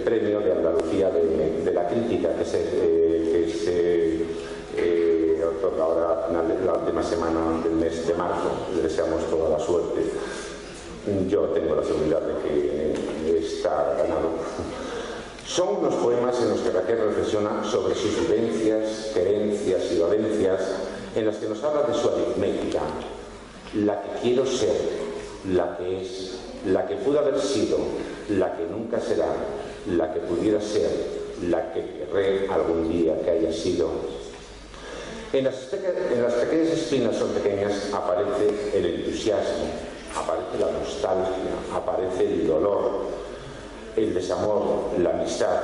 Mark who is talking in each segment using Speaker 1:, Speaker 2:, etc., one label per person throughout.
Speaker 1: premio de Andalucía de la crítica que se la última semana del mes de marzo. Le deseamos toda la suerte. Yo tengo la seguridad de que está ganado. Son unos poemas en los que Raquel reflexiona sobre sus vivencias, querencias y dolencias, en las que nos habla de su aritmética, la que quiero ser, la que es, la que pudo haber sido, la que nunca será, la que pudiera ser, la que querré algún día que haya sido. En las pequeñas espinas son pequeñas aparece el entusiasmo, aparece la nostalgia, aparece el dolor, el desamor, la amistad.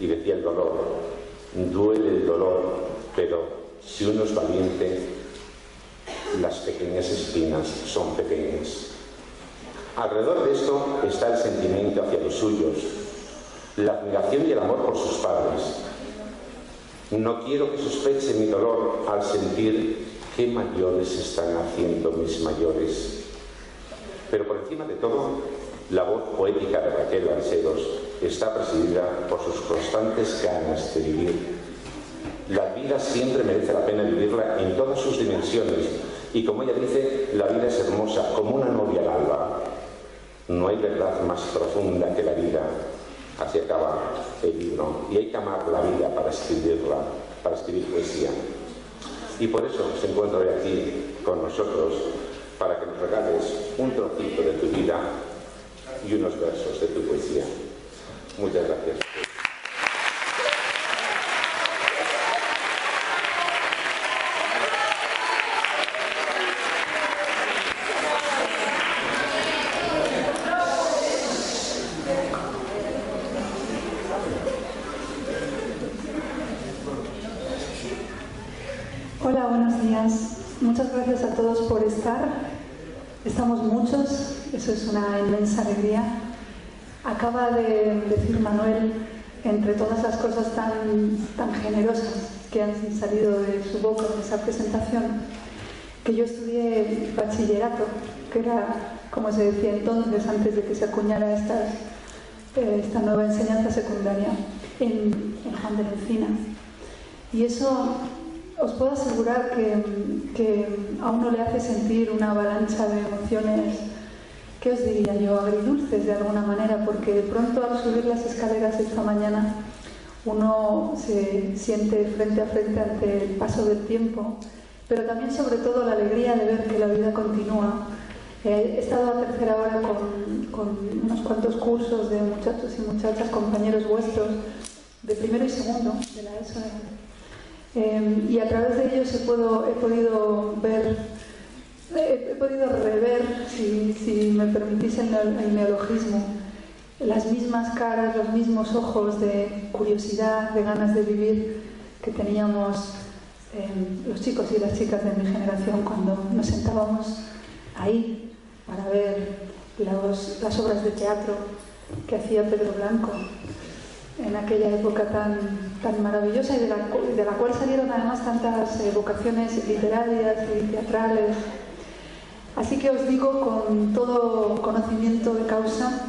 Speaker 1: Y decía el dolor, duele el dolor, pero si uno es valiente, las pequeñas espinas son pequeñas. Alrededor de esto está el sentimiento hacia los suyos, la admiración y el amor por sus padres. No quiero que sospeche mi dolor al sentir qué mayores están haciendo mis mayores. Pero por encima de todo, la voz poética de Raquel Balseros está presidida por sus constantes ganas de vivir. La vida siempre merece la pena vivirla en todas sus dimensiones y, como ella dice, la vida es hermosa como una novia al alba. No hay verdad más profunda que la vida. Así acaba el libro. Y hay que amar la vida para escribirla, para escribir poesía. Y por eso se encuentra hoy aquí con nosotros, para que nos regales un trocito de tu vida y unos versos de tu poesía. Muchas gracias.
Speaker 2: Hola, buenos días. Muchas gracias a todos por estar. Estamos muchos, eso es una inmensa alegría. Acaba de decir Manuel, entre todas las cosas tan generosas que han salido de su boca en esa presentación, que yo estudié bachillerato, que era, como se decía entonces, antes de que se acuñara esta nueva enseñanza secundaria, en Juan de la Encina. Y eso os puedo asegurar que a uno le hace sentir una avalancha de emociones, ¿qué os diría yo?, agridulces de alguna manera, porque de pronto al subir las escaleras esta mañana uno se siente frente a frente ante el paso del tiempo, pero también sobre todo la alegría de ver que la vida continúa. He estado a tercera hora con unos cuantos cursos de muchachos y muchachas, compañeros vuestros, de primero y segundo de la ESO. Y a través de ellos he podido rever, si me permitís el neologismo, las mismas caras, los mismos ojos de curiosidad, de ganas de vivir que teníamos los chicos y las chicas de mi generación cuando nos sentábamos ahí para ver las obras de teatro que hacía Pedro Blanco en aquella época tan maravillosa y de la cual salieron además tantas vocaciones literarias y teatrales. Así que os digo con todo conocimiento de causa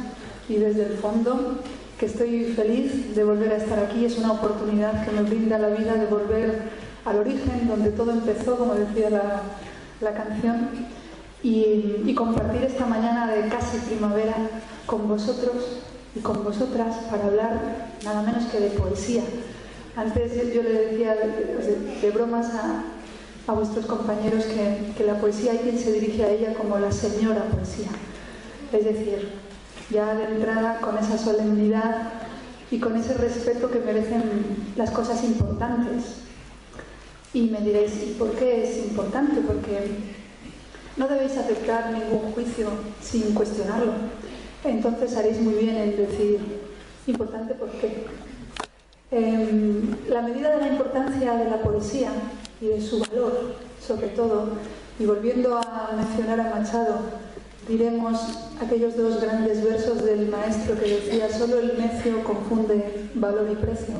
Speaker 2: y desde el fondo que estoy feliz de volver a estar aquí. Es una oportunidad que me brinda la vida de volver al origen, donde todo empezó, como decía la canción, y compartir esta mañana de casi primavera con vosotros y con vosotras para hablar nada menos que de poesía. Antes yo le decía de bromas a vuestros compañeros que la poesía hay quien se dirige a ella como la señora poesía. Es decir, ya de entrada con esa solemnidad y con ese respeto que merecen las cosas importantes. Y me diréis, ¿y por qué es importante? Porque no debéis aceptar ningún juicio sin cuestionarlo. Entonces haréis muy bien en decir, importante, ¿por qué? La medida de la importancia de la poesía y de su valor, sobre todo, y volviendo a mencionar a Machado, diremos aquellos dos grandes versos del maestro que decía: solo el necio confunde valor y precio.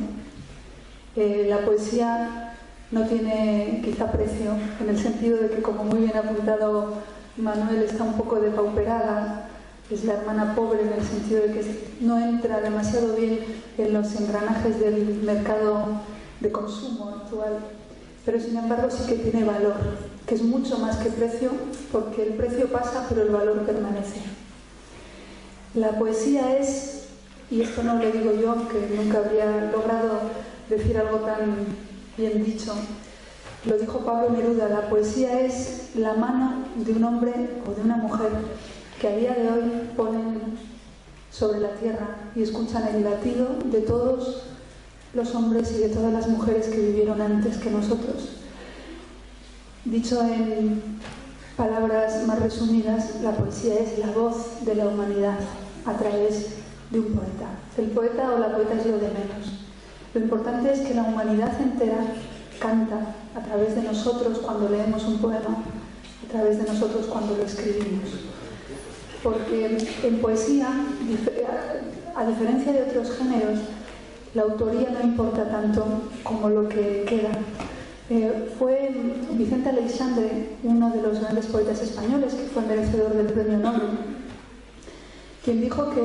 Speaker 2: La poesía no tiene quizá precio, en el sentido de que, como muy bien ha apuntado Manuel, está un poco depauperada. Es la hermana pobre en el sentido de que no entra demasiado bien en los engranajes del mercado de consumo actual, pero sin embargo sí que tiene valor, que es mucho más que precio, porque el precio pasa pero el valor permanece. La poesía es, y esto no lo digo yo, que nunca habría logrado decir algo tan bien dicho, lo dijo Pablo Neruda, la poesía es la mano de un hombre o de una mujer que a día de hoy ponen sobre la tierra y escuchan el latido de todos los hombres y de todas las mujeres que vivieron antes que nosotros. Dicho en palabras más resumidas, la poesía es la voz de la humanidad a través de un poeta. El poeta o la poeta es lo de menos. Lo importante es que la humanidad entera canta a través de nosotros cuando leemos un poema, a través de nosotros cuando lo escribimos. Porque en poesía, a diferencia de otros géneros, la autoría no importa tanto como lo que queda. Fue Vicente Aleixandre, uno de los grandes poetas españoles, que fue merecedor del premio Nobel, quien dijo que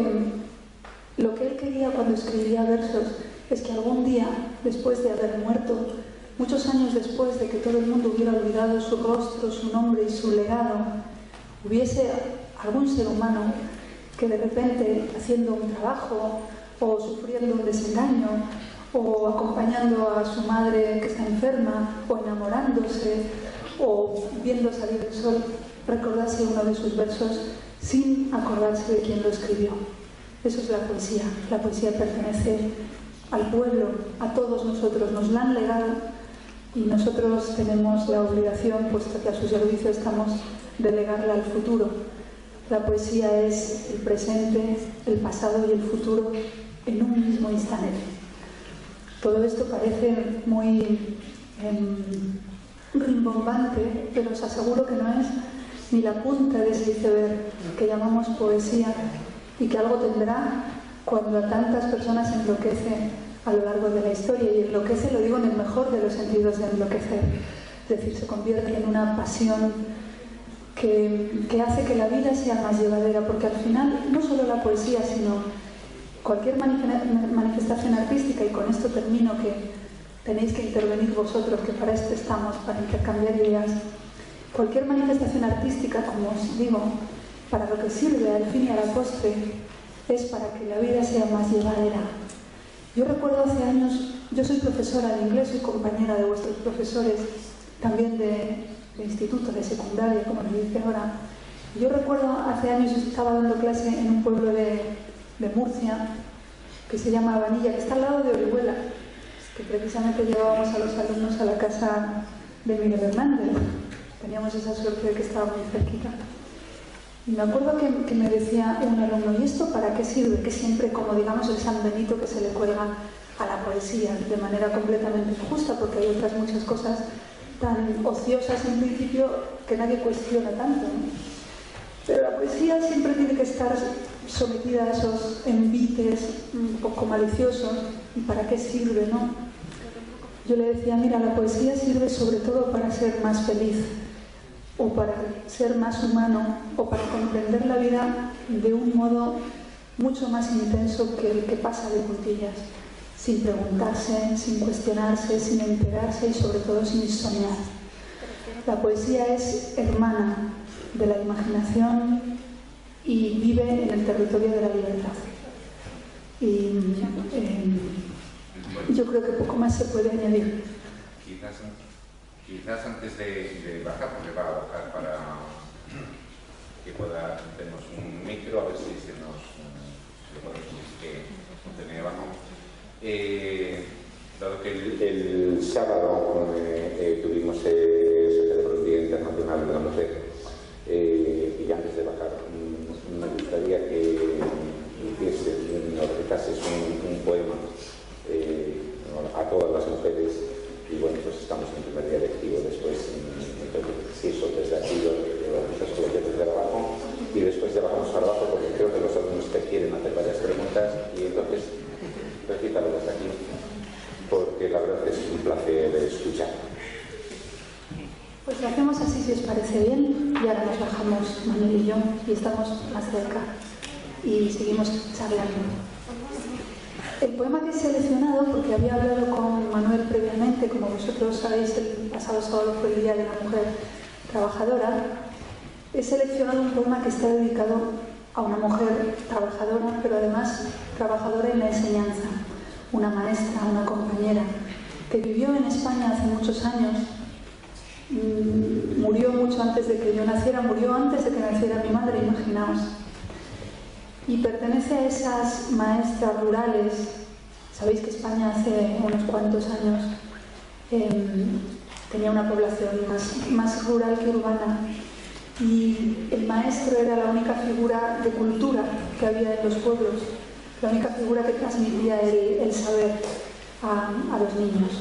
Speaker 2: lo que él quería cuando escribía versos es que algún día, después de haber muerto, muchos años después de que todo el mundo hubiera olvidado su rostro, su nombre y su legado, hubiese algún ser humano que de repente, haciendo un trabajo o sufriendo un desengaño o acompañando a su madre que está enferma o enamorándose o viendo salir el sol, recordase uno de sus versos sin acordarse de quién lo escribió. Eso es la poesía. La poesía pertenece al pueblo, a todos nosotros, nos la han legado y nosotros tenemos la obligación, puesto que a su servicio estamos, de legarla al futuro. La poesía es el presente, el pasado y el futuro en un mismo instante. Todo esto parece muy rimbombante, pero os aseguro que no es ni la punta de ese iceberg que llamamos poesía y que algo tendrá cuando a tantas personas enloquece a lo largo de la historia. Y enloquece, lo digo en el mejor de los sentidos de enloquecer. Es decir, se convierte en una pasión que hace que la vida sea más llevadera, porque al final no solo la poesía, sino cualquier manifestación artística, y con esto termino, que tenéis que intervenir vosotros, que para esto estamos, para intercambiar ideas. Cualquier manifestación artística, como os digo, para lo que sirve al fin y a la postre, es para que la vida sea más llevadera. Yo recuerdo hace años, yo soy profesora de inglés, soy compañera de vuestros profesores, también de instituto, de secundaria, como les dice ahora. Yo recuerdo hace años estaba dando clase en un pueblo de Murcia, que se llama Vanilla, que está al lado de Orihuela, que precisamente llevábamos a los alumnos a la casa de Miguel Hernández. Teníamos esa suerte de que estaba muy cerquita. Y me acuerdo que me decía un alumno, ¿y esto para qué sirve? Que siempre, como digamos el San Benito que se le cuelga a la poesía, de manera completamente injusta, porque hay otras muchas cosas tan ociosas en principio que nadie cuestiona tanto, ¿no? Pero la poesía siempre tiene que estar sometida a esos envites un poco maliciosos. ¿Y para qué sirve, no? Yo le decía, mira, la poesía sirve sobre todo para ser más feliz, o para ser más humano, o para comprender la vida de un modo mucho más intenso que el que pasa de puntillas, sin preguntarse, sin cuestionarse, sin enterarse y sobre todo sin soñar. La poesía es hermana de la imaginación y vive en el territorio de la libertad. Y yo creo que poco más se puede añadir.
Speaker 3: Quizás antes de bajar, porque va a bajar para que pueda, tenemos un micro, a ver si se nos tener abajo.
Speaker 1: Dado que el sábado tuvimos el Día Internacional de la Mujer, y antes de bajar me gustaría que nos recitases un poema a todas las mujeres. Y bueno, pues estamos en el primer día lectivo, después si eso desde aquí las coloquias desde abajo, y después ya bajamos para abajo porque creo que los alumnos te quieren hacer varias preguntas, y entonces recítalo desde aquí, porque la verdad es un placer escuchar.
Speaker 2: Pues lo hacemos así, si os parece bien, y ahora nos bajamos Manuel y yo, y estamos más cerca, y seguimos charlando. El poema que he seleccionado, porque había hablado con Manuel previamente, precisamente, como vosotros sabéis, el pasado sábado fue el Día de la Mujer Trabajadora, he seleccionado un poema que está dedicado a una mujer trabajadora, pero además trabajadora en la enseñanza, una maestra, una compañera, que vivió en España hace muchos años, murió mucho antes de que yo naciera, murió antes de que naciera mi madre, imaginaos. Y pertenece a esas maestras rurales. Sabéis que España hace unos cuantos años tenía una población más rural que urbana, y el maestro era la única figura de cultura que había en los pueblos, la única figura que transmitía el saber a los niños.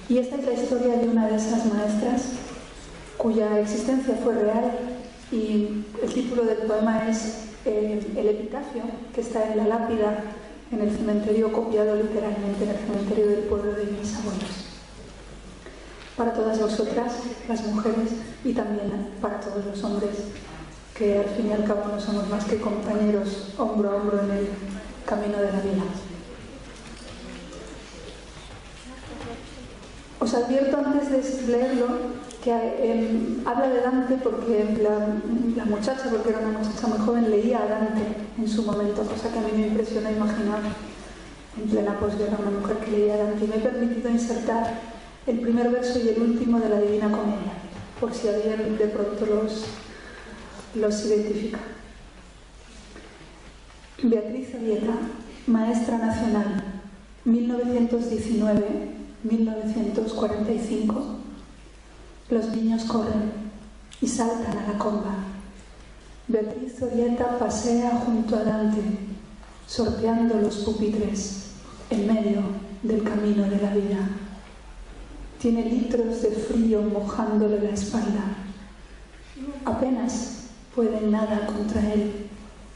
Speaker 2: Y esta es la historia de una de esas maestras cuya existencia fue real, y el título del poema es el epitafio que está en la lápida en el cementerio, copiado literalmente en el cementerio del pueblo de mis abuelos. Para todas vosotras, las mujeres, y también para todos los hombres, que al fin y al cabo no somos más que compañeros hombro a hombro en el camino de la vida. Os advierto antes de leerlo que habla de Dante porque la muchacha, porque era una muchacha muy joven, leía a Dante en su momento, cosa que a mí me impresiona imaginar en plena posguerra una mujer que leía a Dante. Y me he permitido insertar el primer verso y el último de la Divina Comedia, por si alguien de pronto los identifica. Beatriz Orieta, maestra nacional, 1919-1945. Los niños corren y saltan a la comba. Beatriz Orieta pasea junto a Dante, sorteando los pupitres en medio del camino de la vida. Tiene litros de frío mojándole la espalda. Apenas pueden nada contra él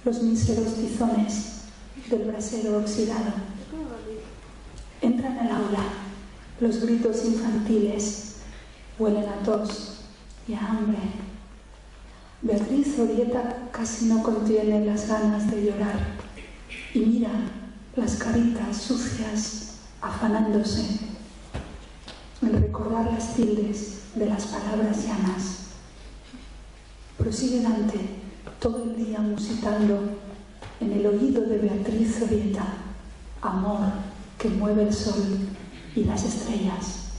Speaker 2: los míseros tizones del brasero oxidado. Entra en el aula, los gritos infantiles huelen a tos y a hambre. Beatriz Orieta casi no contiene las ganas de llorar y mira las caritas sucias afanándose en recordar las tildes de las palabras llanas. Prosigue Dante todo el día musitando en el oído de Beatriz Orieta, amor que mueve el sol y las estrellas.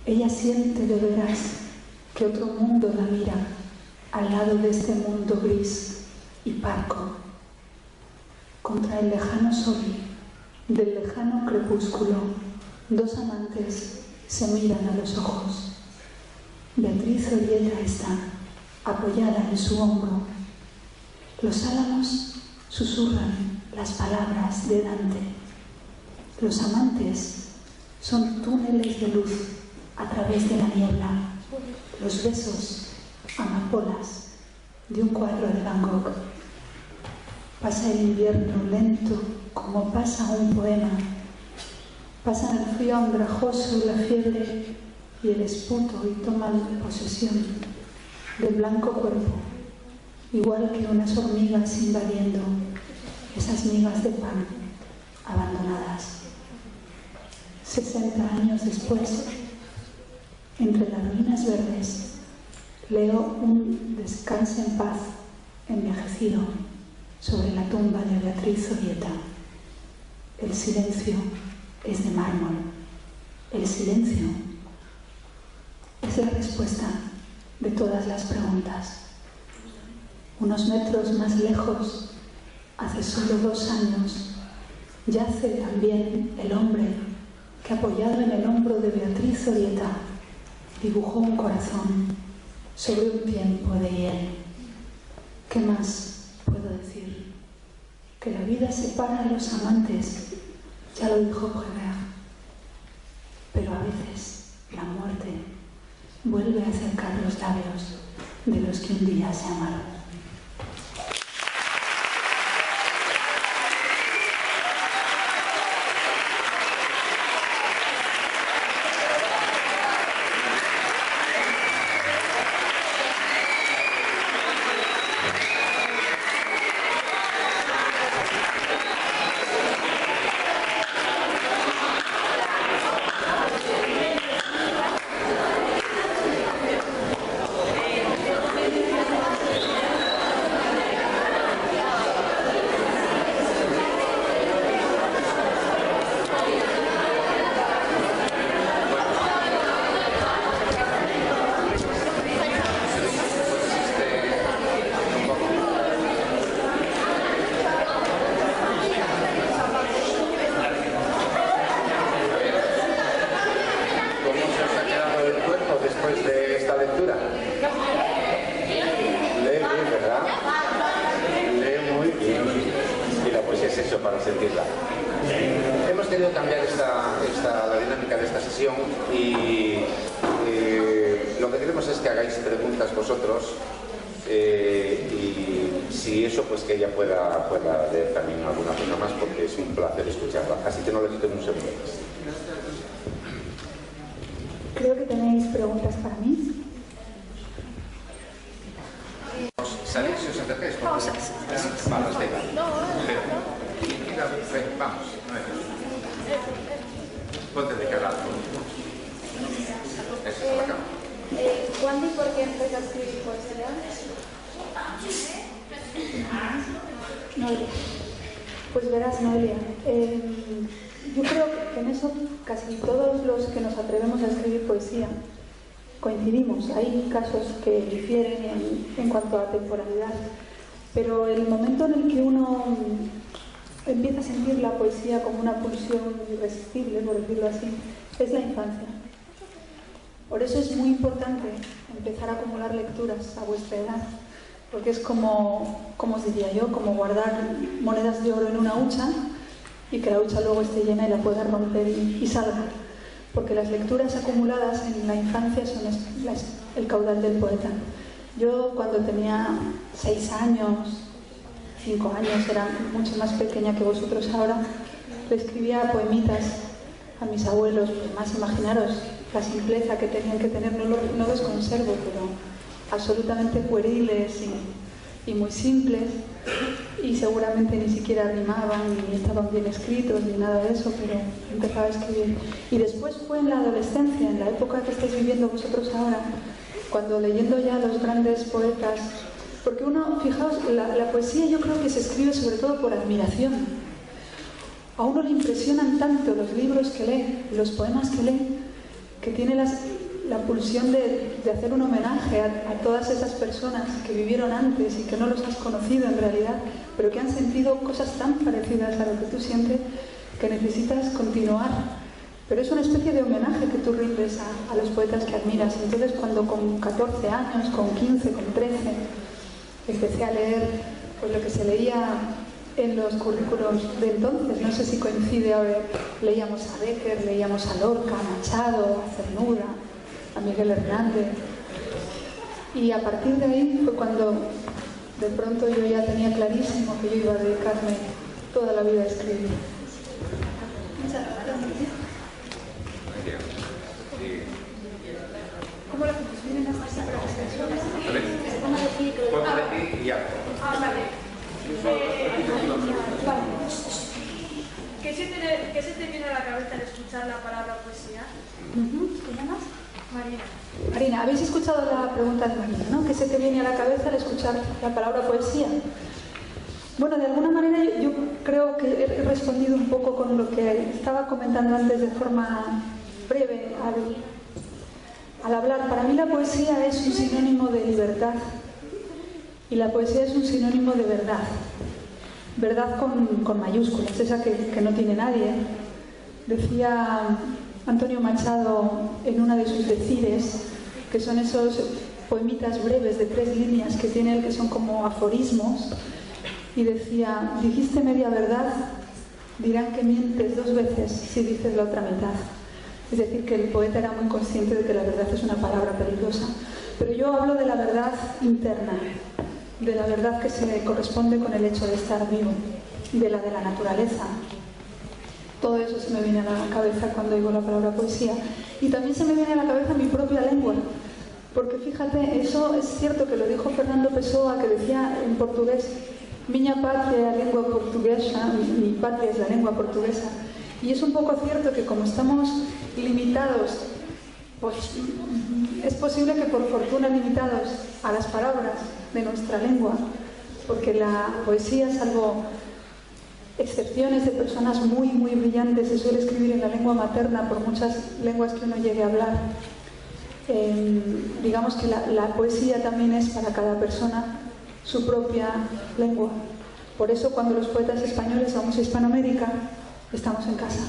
Speaker 2: Ella siente de veras que otro mundo la mira al lado de este mundo gris y parco. Contra el lejano sol del lejano crepúsculo, dos amantes se miran a los ojos. Beatriz Orieta está apoyada en su hombro. Los álamos susurran las palabras de Dante. Los amantes son túneles de luz a través de la niebla. Los besos, amapolas de un cuadro de Van Gogh. Pasa el invierno lento como pasa un poema. Pasan el frío andrajoso, la fiebre y el esputo y toman posesión del blanco cuerpo, igual que unas hormigas invadiendo esas migas de pan abandonadas. 60 años después, entre las ruinas verdes, leo un descanse en paz envejecido sobre la tumba de Beatriz Orieta. El silencio es de mármol. El silencio es la respuesta de todas las preguntas. Unos metros más lejos, hace solo 2 años, yace también el hombre que, apoyado en el hombro de Beatriz Orieta, dibujó un corazón sobre un tiempo de hiel. ¿Qué más puedo decir? Que la vida separa a los amantes, ya lo dijo Prévert, pero a veces la muerte vuelve a acercar los labios de los que un día se amaron.
Speaker 3: sesión y lo que queremos es que hagáis preguntas vosotros y si eso, pues que ella pueda leer también alguna cosa más, porque es un placer escucharla. Así que no le quiten un segundo más.
Speaker 2: Creo que tenéis preguntas para mí.
Speaker 3: ¿Salís si os acercáis? Vamos, vamos, venga. Vamos. Ponte de cada lado. Eso es la cama.
Speaker 4: ¿Cuándo y por qué empezó a escribir poesía?
Speaker 2: Noelia. Pues verás, Noelia, yo creo que en eso casi todos los que nos atrevemos a escribir poesía coincidimos. Hay casos que difieren en cuanto a temporalidad, pero el momento en el que uno empieza a sentir la poesía como una pulsión irresistible, por decirlo así, es la infancia. Por eso es muy importante empezar a acumular lecturas a vuestra edad, porque es como os diría yo, como guardar monedas de oro en una hucha y que la hucha luego esté llena y la puedas romper y salga. Porque las lecturas acumuladas en la infancia son el caudal del poeta. Yo cuando tenía 6 años, 5 años, era mucho más pequeña que vosotros ahora, le escribía poemitas a mis abuelos, pues más imaginaros la simpleza que tenían que tener, no los conservo, pero absolutamente pueriles y muy simples, y seguramente ni siquiera rimaban, ni estaban bien escritos, ni nada de eso, pero empezaba a escribir. Y después fue en la adolescencia, en la época que estáis viviendo vosotros ahora, cuando leyendo ya a los grandes poetas, porque uno, fijaos, la poesía yo creo que se escribe sobre todo por admiración. A uno le impresionan tanto los libros que lee, los poemas que lee, que tiene la pulsión de hacer un homenaje a todas esas personas que vivieron antes y que no los has conocido en realidad, pero que han sentido cosas tan parecidas a lo que tú sientes que necesitas continuar. Pero es una especie de homenaje que tú rindes a los poetas que admiras. Entonces, cuando con 14 años, con 15, con 13, empecé a leer pues lo que se leía en los currículos de entonces, no sé si coincide ahora, leíamos a Becker, leíamos a Lorca, a Machado, a Cernuda, a Miguel Hernández, y a partir de ahí fue cuando de pronto yo ya tenía clarísimo que yo iba a dedicarme toda la vida a escribir. Muchas gracias. ¿Cómo lo hacemos? ¿Vienen hasta así para que se suene? Se ponga de pie.
Speaker 3: Ponga de pie y ya.
Speaker 4: Vale.
Speaker 5: ¿Qué se te viene a la cabeza al escuchar la palabra poesía?
Speaker 2: ¿Te llamas?
Speaker 5: Marina.
Speaker 2: Marina, habéis escuchado la pregunta de Marina, ¿no? ¿Qué se te viene a la cabeza al escuchar la palabra poesía? Bueno, de alguna manera yo creo que he respondido un poco con lo que estaba comentando antes de forma breve al hablar. Para mí la poesía es un sinónimo de libertad. Y la poesía es un sinónimo de verdad. Verdad con mayúsculas, esa que no tiene nadie. Decía Antonio Machado en una de sus decires, que son esos poemitas breves de 3 líneas que tiene él, que son como aforismos, y decía: dijiste media verdad, dirán que mientes 2 veces si dices la otra mitad. Es decir, que el poeta era muy consciente de que la verdad es una palabra peligrosa. Pero yo hablo de la verdad interna, de la verdad que se corresponde con el hecho de estar vivo, de la naturaleza. Todo eso se me viene a la cabeza cuando digo la palabra poesía. Y también se me viene a la cabeza mi propia lengua, porque fíjate, eso es cierto que lo dijo Fernando Pessoa, que decía en portugués: miña patria é a lengua portuguesa, mi patria es la lengua portuguesa. Y es un poco cierto que como estamos limitados, pues es posible que por fortuna limitados a las palabras de nuestra lengua, porque la poesía, salvo excepciones de personas muy, muy brillantes, se suele escribir en la lengua materna por muchas lenguas que uno llegue a hablar. Digamos que la poesía también es para cada persona su propia lengua. Por eso cuando los poetas españoles vamos a Hispanoamérica, estamos en casa.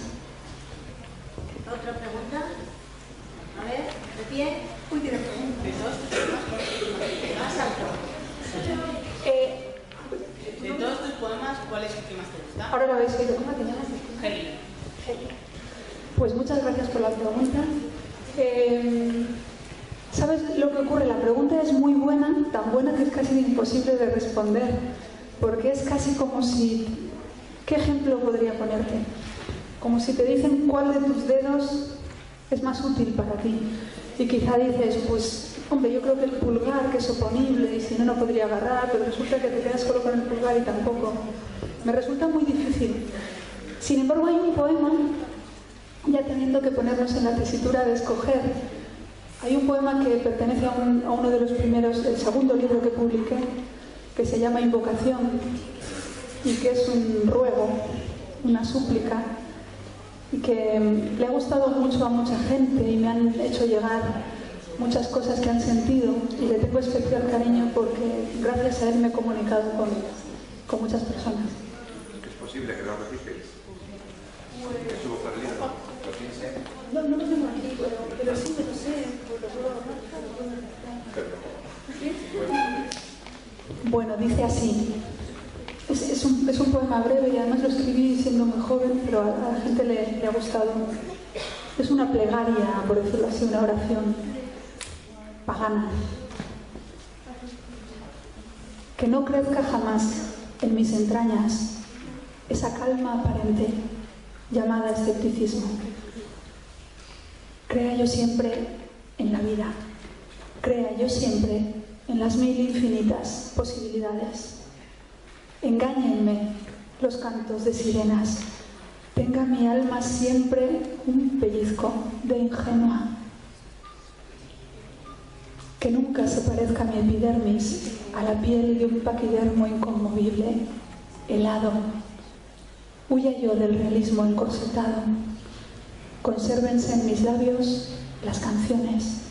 Speaker 4: ¿Otra pregunta? A ver, de pie.
Speaker 2: Uy, tiene pregunta.
Speaker 4: Más alto.
Speaker 6: De todos tus poemas, ¿cuál es el que más te gusta?
Speaker 2: Ahora lo habéis oído. ¿Cómo te llamas?
Speaker 6: Heli.
Speaker 2: Pues muchas muchas gracias por la pregunta. ¿Sabes lo que ocurre? La pregunta es muy buena, tan buena que es casi imposible de responder, porque es casi como si... ¿Qué ejemplo podría ponerte? Como si te dicen cuál de tus dedos es más útil para ti. Y quizá dices, pues, hombre, yo creo que el pulgar, que es oponible, y si no, no podría agarrar, pero resulta que te quedas solo con el pulgar y tampoco. Me resulta muy difícil. Sin embargo, hay un poema, ya teniendo que ponernos en la tesitura de escoger, hay un poema que pertenece a uno de los primeros, el segundo libro que publiqué, que se llama Invocación, y que es un ruego, una súplica, y que le ha gustado mucho a mucha gente y me han hecho llegar muchas cosas que han sentido, y le tengo especial cariño porque gracias a él me he comunicado con muchas personas.
Speaker 3: ¿Es posible que lo repites? ¿Es su voz del libro? ¿Lo piense?
Speaker 2: No lo tengo aquí, pero sí me lo sé. Bueno, dice así. Es un poema breve y además lo escribí siendo muy joven, pero a la gente le ha gustado. Es una plegaria, por decirlo así, una oración pagana. Que no crezca jamás en mis entrañas esa calma aparente llamada escepticismo. Crea yo siempre en la vida, crea yo siempre en las 1000 infinitas posibilidades. Engáñenme los cantos de sirenas, tenga mi alma siempre un pellizco de ingenua. Que nunca se parezca mi epidermis a la piel de un paquidermo inconmovible, helado. Huya yo del realismo encorsetado. Consérvense en mis labios las canciones,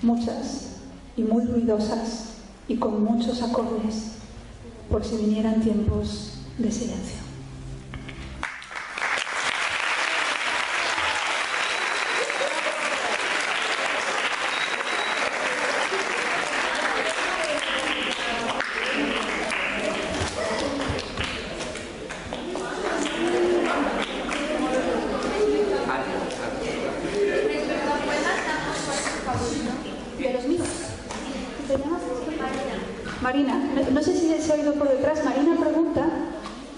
Speaker 2: muchas y muy ruidosas y con muchos acordes, por si vinieran tiempos de silencio. ¿De los míos? ¿Te llamas? Marina, no sé si se ha oído por detrás. Marina pregunta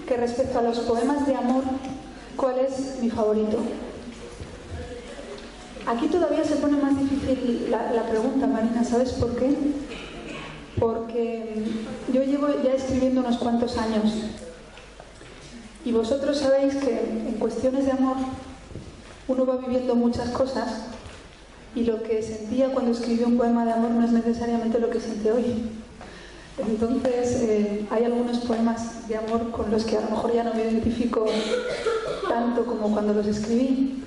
Speaker 2: que respecto a los poemas de amor, ¿cuál es mi favorito? Aquí todavía se pone más difícil la pregunta, Marina. ¿Sabes por qué? Porque yo llevo ya escribiendo unos cuantos años y vosotros sabéis que en cuestiones de amor uno va viviendo muchas cosas y lo que sentía cuando escribí un poema de amor no es necesariamente lo que siente hoy. Entonces hay algunos poemas de amor con los que a lo mejor ya no me identifico tanto como cuando los escribí.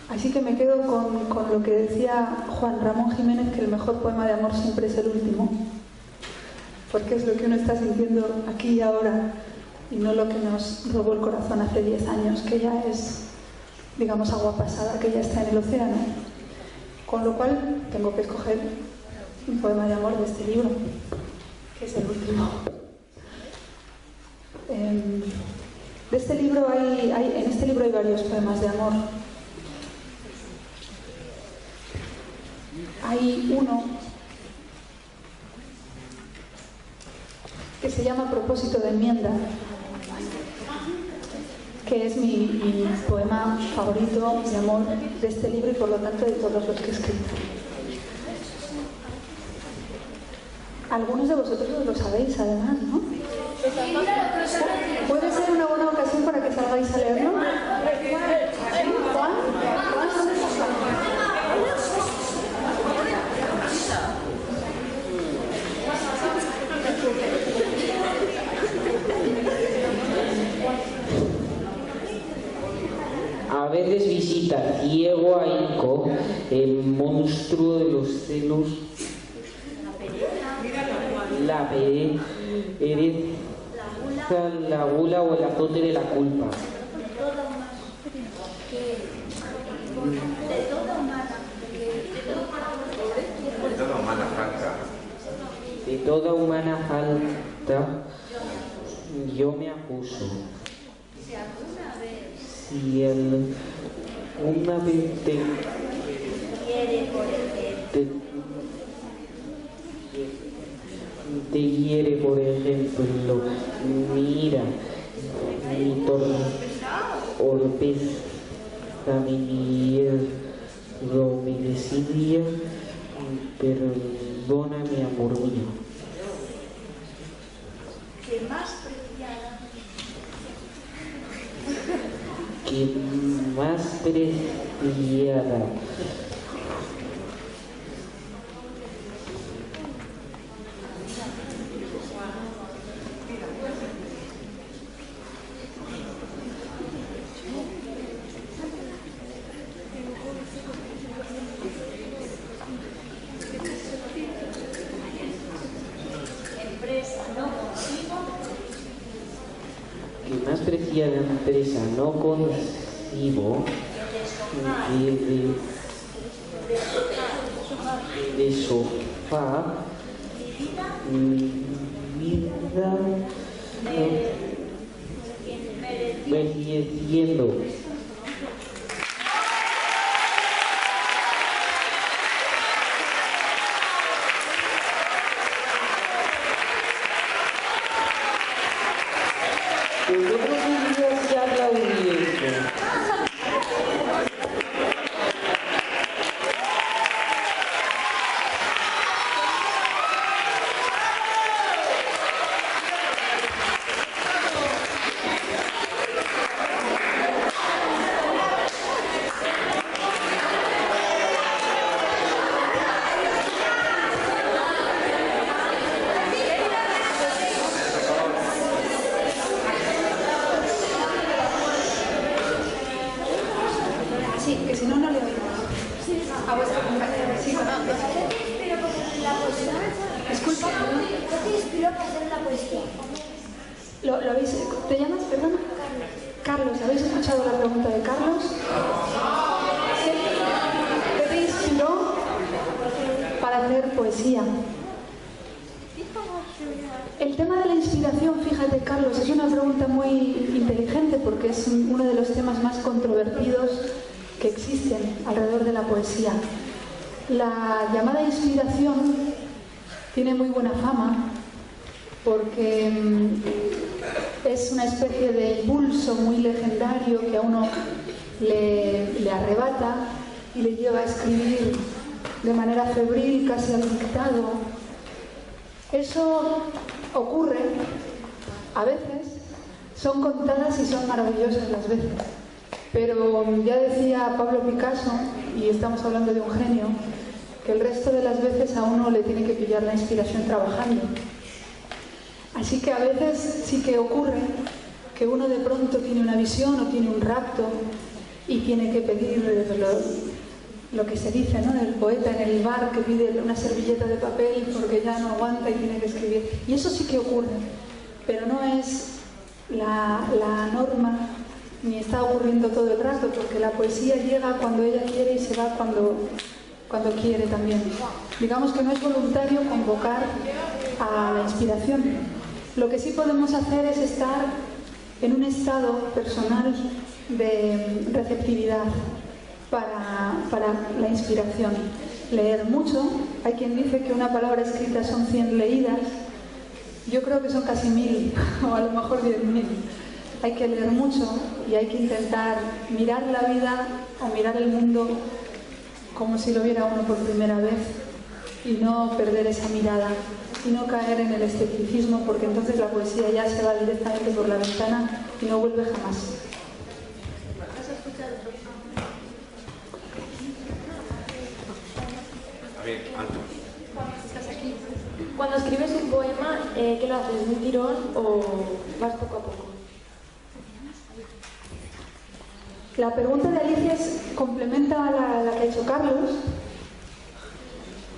Speaker 2: Así que me quedo con lo que decía Juan Ramón Jiménez, que el mejor poema de amor siempre es el último, porque es lo que uno está sintiendo aquí y ahora y no lo que nos robó el corazón hace 10 años, que ya es, digamos, agua pasada, que ya está en el océano. Con lo cual tengo que escoger un poema de amor de este libro, que es el último. De este libro en este libro hay varios poemas de amor. Hay uno que se llama Propósito de enmienda, que es mi poema favorito de amor de este libro y por lo tanto de todos los que he escrito. Algunos de vosotros lo sabéis además, ¿no? ¿Puede ser una buena ocasión para que salgáis a leerlo? ¿Juan?
Speaker 6: A veces visita ciego a Inco, el monstruo de los celos, la pereza, la gula o el azote de la culpa. De toda humana falta, yo me acuso. Si el Una vez te hiere, por ejemplo, mira, mi torpeza, mi miedo, mi desidia, perdóname, amor mío.
Speaker 4: ¿Qué más preciada?
Speaker 6: ¿Qué más preciada? La empresa no concibo de sofá mi vida mereciendo.
Speaker 2: ¿Te llamas, perdona? Carlos, ¿habéis escuchado la pregunta de Carlos? ¿Qué te inspiró para hacer poesía? El tema de la inspiración, fíjate, Carlos, es una pregunta muy inteligente porque es uno de los temas más controvertidos que existen alrededor de la poesía. La llamada inspiración tiene muy buena fama porque es una especie de impulso muy legendario que a uno le arrebata y le lleva a escribir de manera febril, casi al dictado. Eso ocurre a veces, son contadas y son maravillosas las veces, pero ya decía Pablo Picasso, y estamos hablando de un genio, que el resto de las veces a uno le tiene que pillar la inspiración trabajando. Así que a veces sí que ocurre que uno de pronto tiene una visión o tiene un rapto y tiene que pedir lo que se dice, ¿no? El poeta en el bar que pide una servilleta de papel porque ya no aguanta y tiene que escribir. Y eso sí que ocurre, pero no es la norma ni está ocurriendo todo el rato, porque la poesía llega cuando ella quiere y se va cuando quiere también. Digamos que no es voluntario convocar a la inspiración. Lo que sí podemos hacer es estar en un estado personal de receptividad para la inspiración. Leer mucho. Hay quien dice que una palabra escrita son 100 leídas. Yo creo que son casi 1000 o a lo mejor 10.000. Hay que leer mucho y hay que intentar mirar la vida o mirar el mundo como si lo viera uno por primera vez y no perder esa mirada y no caer en el escepticismo, porque entonces la poesía ya se va directamente por la ventana y no vuelve jamás.
Speaker 3: A ver, Anton.
Speaker 7: Cuando escribes un poema, ¿qué lo haces? ¿De un tirón o vas poco a poco?
Speaker 2: La pregunta de Alicia complementa a la que ha hecho Carlos.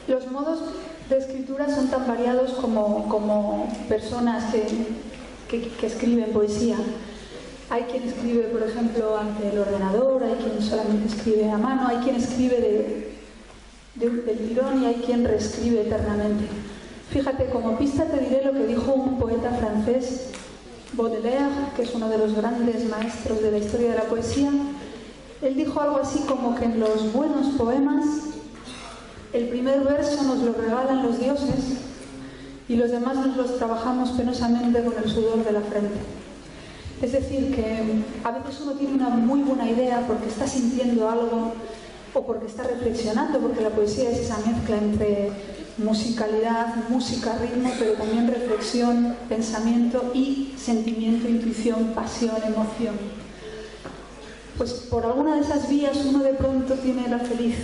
Speaker 2: Los modos de escritura son tan variados como personas que escriben poesía. Hay quien escribe, por ejemplo, ante el ordenador, hay quien solamente escribe a mano, hay quien escribe del tirón y hay quien reescribe eternamente. Fíjate, como pista te diré lo que dijo un poeta francés, Baudelaire, que es uno de los grandes maestros de la historia de la poesía. Él dijo algo así como que en los buenos poemas el primer verso nos lo regalan los dioses y los demás nos los trabajamos penosamente con el sudor de la frente. Es decir, que a veces uno tiene una muy buena idea porque está sintiendo algo o porque está reflexionando, porque la poesía es esa mezcla entre musicalidad, música, ritmo, pero también reflexión, pensamiento y sentimiento, intuición, pasión, emoción. Pues por alguna de esas vías uno de pronto tiene la feliz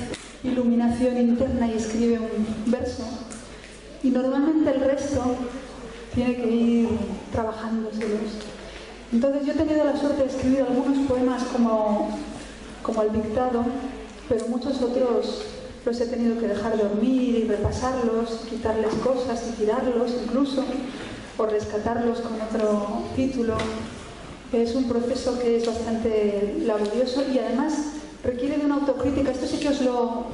Speaker 2: iluminación interna y escribe un verso, y normalmente el resto tiene que ir trabajándoselos. Entonces yo he tenido la suerte de escribir algunos poemas como el dictado, pero muchos otros los he tenido que dejar dormir y repasarlos, quitarles cosas y tirarlos incluso, o rescatarlos con otro título. Es un proceso que es bastante laborioso y además requiere de una autocrítica. Esto sí que os lo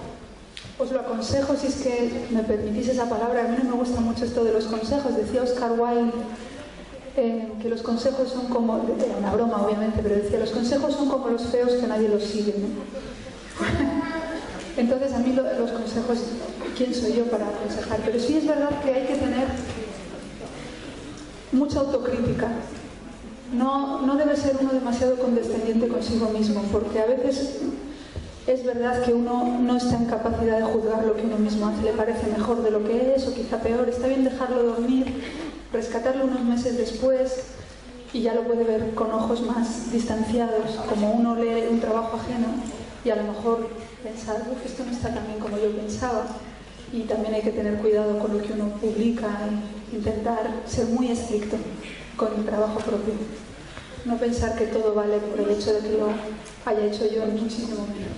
Speaker 2: aconsejo, si es que me permitís esa palabra. A mí no me gusta mucho esto de los consejos. Decía Oscar Wilde que los consejos son como... Era una broma, obviamente, pero decía, los consejos son como los feos que nadie los sigue, ¿no? Entonces, a mí los consejos, ¿quién soy yo para aconsejar? Pero sí es verdad que hay que tener mucha autocrítica. No debe ser uno demasiado condescendiente consigo mismo, porque a veces es verdad que uno no está en capacidad de juzgar lo que uno mismo hace, le parece mejor de lo que es o quizá peor. Está bien dejarlo dormir, rescatarlo unos meses después y ya lo puede ver con ojos más distanciados, como uno lee un trabajo ajeno y a lo mejor pensar, esto no está tan bien como yo pensaba. Y también hay que tener cuidado con lo que uno publica e intentar ser muy estricto con el trabajo propio. No pensar que todo vale por el hecho de que lo haya hecho yo en muchísimo menos.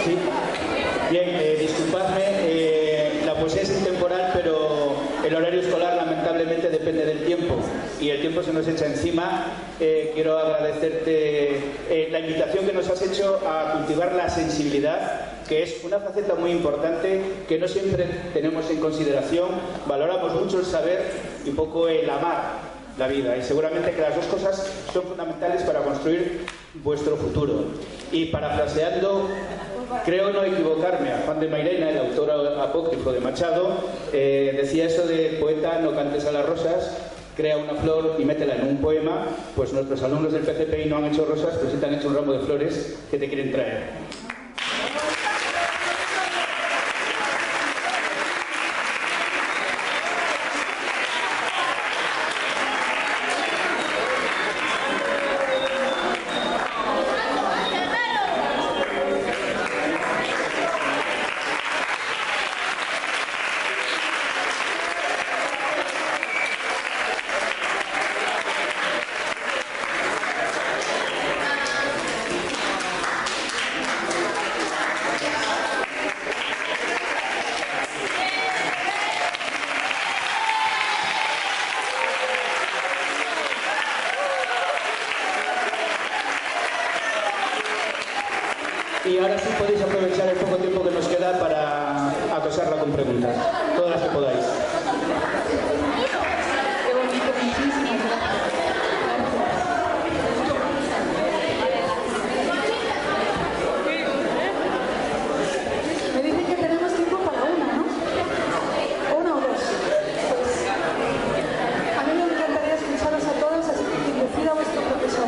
Speaker 8: Sí. Bien, disculpadme, la poesía es intemporal, pero el horario escolar lamentablemente depende del tiempo y el tiempo se nos echa encima. Quiero agradecerte la invitación que nos has hecho a cultivar la sensibilidad, que es una faceta muy importante que no siempre tenemos en consideración. Valoramos mucho el saber y poco el amar la vida, y seguramente que las dos cosas son fundamentales para construir vuestro futuro. Y parafraseando, creo no equivocarme, a Juan de Mairena, el autor apócrifo de Machado, decía eso de poeta, no cantes a las rosas, crea una flor y métela en un poema. Pues nuestros alumnos del PCPI no han hecho rosas, pero sí te han hecho un ramo de flores que te quieren traer. Y ahora sí podéis aprovechar el poco tiempo que nos queda para acosarla con preguntas, todas las que podáis.
Speaker 2: Qué bonito, muchísimas gracias. Me dicen que tenemos tiempo para una, ¿no? ¿Una o dos? Pues a mí me encantaría escucharos a todos, así que quien decida vuestro profesor.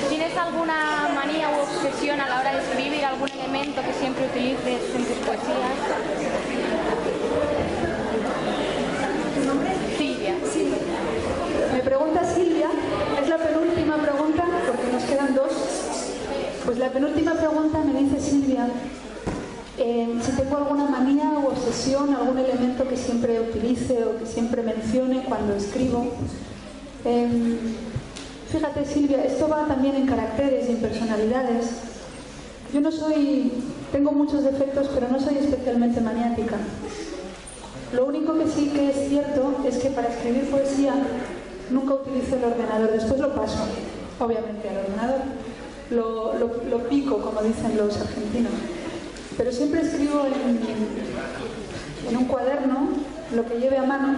Speaker 7: ¿Tienes alguna manía u obsesión a la hora de escribir, algún elemento que siempre utilices en tus poesías?
Speaker 2: ¿Tu nombre?
Speaker 7: Silvia.
Speaker 2: Silvia. Me pregunta Silvia, es la penúltima pregunta, porque nos quedan dos. Pues la penúltima pregunta me dice Silvia, si tengo alguna manía u obsesión, algún elemento que siempre utilice o que siempre mencione cuando escribo. Fíjate, Silvia, esto va también en caracteres y en personalidades. Yo tengo muchos defectos, pero no soy especialmente maniática. Lo único que sí que es cierto es que para escribir poesía nunca utilizo el ordenador. Después lo paso, obviamente, al ordenador. Lo pico, como dicen los argentinos. Pero siempre escribo en un cuaderno, lo que lleve a mano.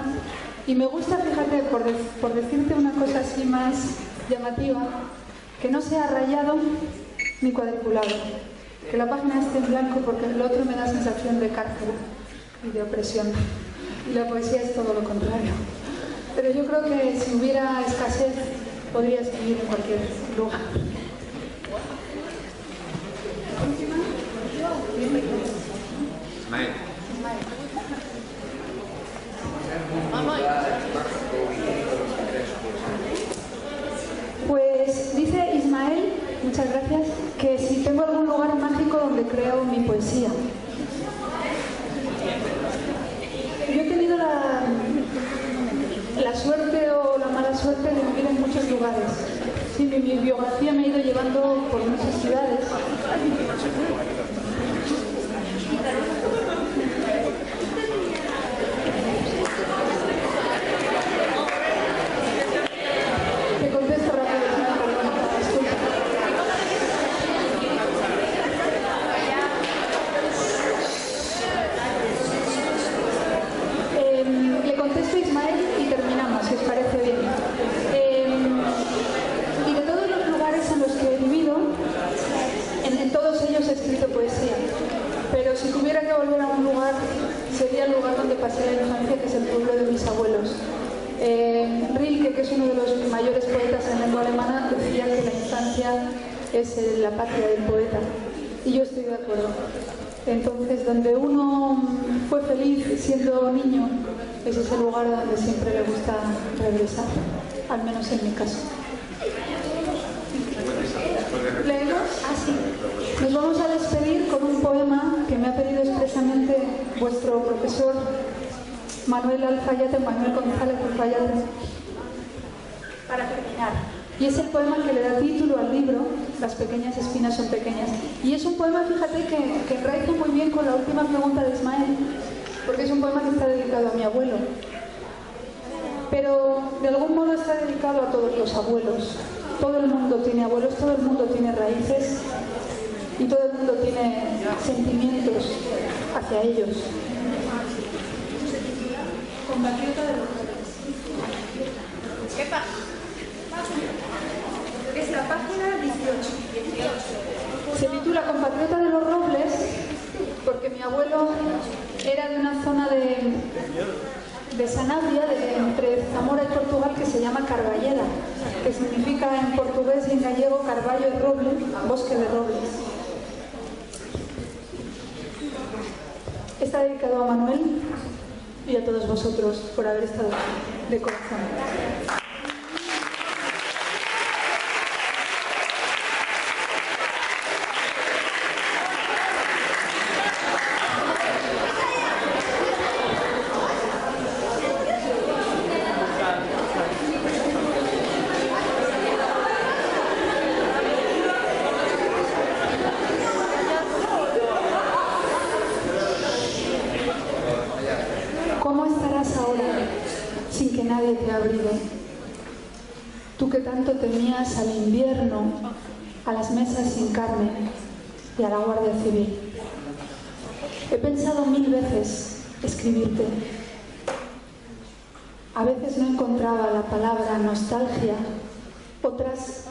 Speaker 2: Y me gusta, fíjate, por decirte una cosa así más llamativa, que no sea rayado ni cuadriculado, que la página esté en blanco, porque el otro me da sensación de cárcel y de opresión. Y la poesía es todo lo contrario. Pero yo creo que si hubiera escasez, podría escribir en cualquier lugar.
Speaker 3: Ismael.
Speaker 2: Pues dice Ismael, muchas gracias, que si tengo algún lugar mágico donde creo mi poesía. Yo he tenido la suerte o la mala suerte de vivir en muchos lugares. Sí, mi biografía me ha ido llevando por muchas ciudades. Te contesto rápido, disculpa. Le contesto a Ismael y terminamos, si os parece bien. Y de todos los lugares en los que he vivido, en todos ellos he escrito poesía. Pero si tuviera que volver a un lugar, sería el lugar donde pasé la infancia, que es el pueblo de mis abuelos. Rilke, que es uno de los mayores poetas en lengua alemana, decía que la infancia es la patria del poeta. Y yo estoy de acuerdo. Entonces, donde uno fue feliz siendo niño, ese es el lugar donde siempre le gusta regresar, al menos en mi caso. ¿Leemos? Ah, sí. Nos vamos a despedir con un poema que me ha pedido expresamente vuestro profesor Manuel Alfayate, Manuel González Alfayate, para terminar. Y es el poema que le da título al libro, Las pequeñas espinas son pequeñas. Y es un poema, fíjate, que enraiza muy bien con la última pregunta de Ismael, porque es un poema que está dedicado a mi abuelo. Pero de algún modo está dedicado a todos los abuelos. Todo el mundo tiene abuelos, todo el mundo tiene raíces y todo el mundo tiene sentimientos hacia ellos. Compatriota de los Robles.
Speaker 5: ¿Qué pasa? Es la página 18.
Speaker 2: Se titula Compatriota de los Robles porque mi abuelo era de una zona de Sanabria, entre Zamora y Portugal, que se llama Carballeda, que significa en portugués y en gallego carvalho y roble, bosque de robles. Está dedicado a Manuel y a todos vosotros por haber estado aquí, de corazón. ¿Cómo estarás ahora sin que nadie te abrigue? Tú que tanto temías al invierno, a las mesas sin carne y a la Guardia Civil. He pensado 1000 veces escribirte. A veces no encontraba la palabra nostalgia, otras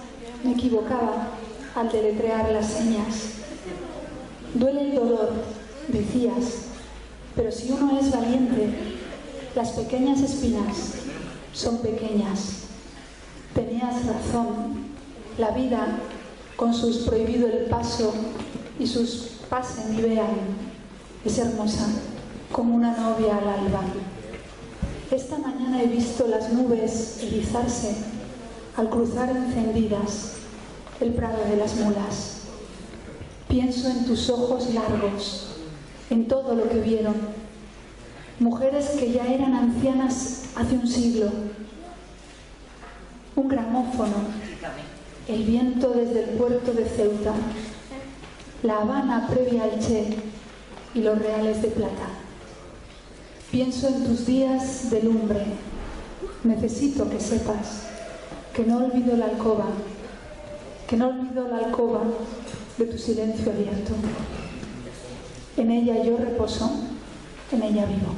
Speaker 2: me equivocaba al deletrear las señas. Duele el dolor, decías, pero si uno es valiente, las pequeñas espinas son pequeñas. Tenías razón, la vida, con sus prohibido el paso y sus pasen y vean, es hermosa como una novia al alba. Esta mañana he visto las nubes erizarse al cruzar encendidas el prado de las mulas. Pienso en tus ojos largos, en todo lo que vieron. Mujeres que ya eran ancianas hace un siglo. Un gramófono, el viento desde el puerto de Ceuta, La Habana previa al Che y los reales de plata. Pienso en tus días de lumbre. Necesito que sepas que no olvido la alcoba, de tu silencio abierto. En ella yo reposo, en ella vivo.